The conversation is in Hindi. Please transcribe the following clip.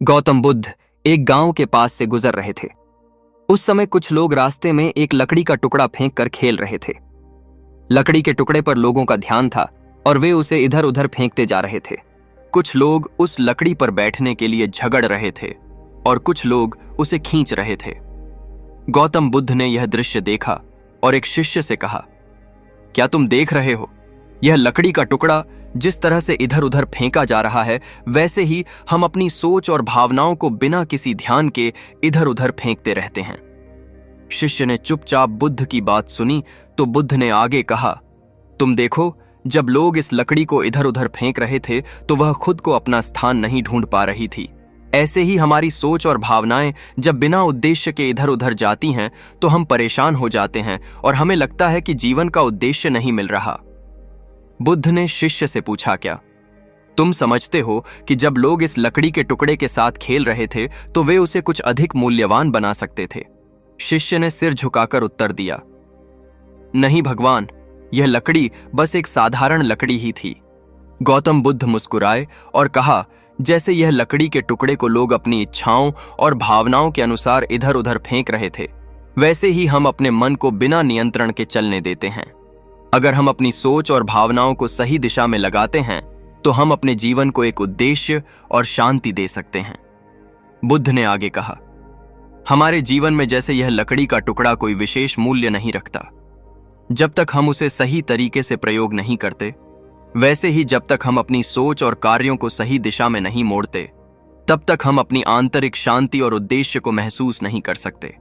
गौतम बुद्ध एक गांव के पास से गुजर रहे थे। उस समय कुछ लोग रास्ते में एक लकड़ी का टुकड़ा फेंक कर खेल रहे थे। लकड़ी के टुकड़े पर लोगों का ध्यान था और वे उसे इधर उधर फेंकते जा रहे थे। कुछ लोग उस लकड़ी पर बैठने के लिए झगड़ रहे थे और कुछ लोग उसे खींच रहे थे। गौतम बुद्ध ने यह दृश्य देखा और एक शिष्य से कहा, क्या तुम देख रहे हो? यह लकड़ी का टुकड़ा जिस तरह से इधर उधर फेंका जा रहा है, वैसे ही हम अपनी सोच और भावनाओं को बिना किसी ध्यान के इधर उधर फेंकते रहते हैं। शिष्य ने चुपचाप बुद्ध की बात सुनी तो बुद्ध ने आगे कहा, तुम देखो, जब लोग इस लकड़ी को इधर उधर फेंक रहे थे तो वह खुद को अपना स्थान नहीं ढूंढ पा रही थी। ऐसे ही हमारी सोच और भावनाएं जब बिना उद्देश्य के इधर उधर जाती हैं तो हम परेशान हो जाते हैं और हमें लगता है कि जीवन का उद्देश्य नहीं मिल रहा। बुद्ध ने शिष्य से पूछा, क्या तुम समझते हो कि जब लोग इस लकड़ी के टुकड़े के साथ खेल रहे थे तो वे उसे कुछ अधिक मूल्यवान बना सकते थे? शिष्य ने सिर झुकाकर उत्तर दिया, नहीं भगवान, यह लकड़ी बस एक साधारण लकड़ी ही थी। गौतम बुद्ध मुस्कुराए और कहा, जैसे यह लकड़ी के टुकड़े को लोग अपनी इच्छाओं और भावनाओं के अनुसार इधर उधर फेंक रहे थे, वैसे ही हम अपने मन को बिना नियंत्रण के चलने देते हैं। अगर हम अपनी सोच और भावनाओं को सही दिशा में लगाते हैं तो हम अपने जीवन को एक उद्देश्य और शांति दे सकते हैं। बुद्ध ने आगे कहा, हमारे जीवन में जैसे यह लकड़ी का टुकड़ा कोई विशेष मूल्य नहीं रखता जब तक हम उसे सही तरीके से प्रयोग नहीं करते, वैसे ही जब तक हम अपनी सोच और कार्यों को सही दिशा में नहीं मोड़ते, तब तक हम अपनी आंतरिक शांति और उद्देश्य को महसूस नहीं कर सकते।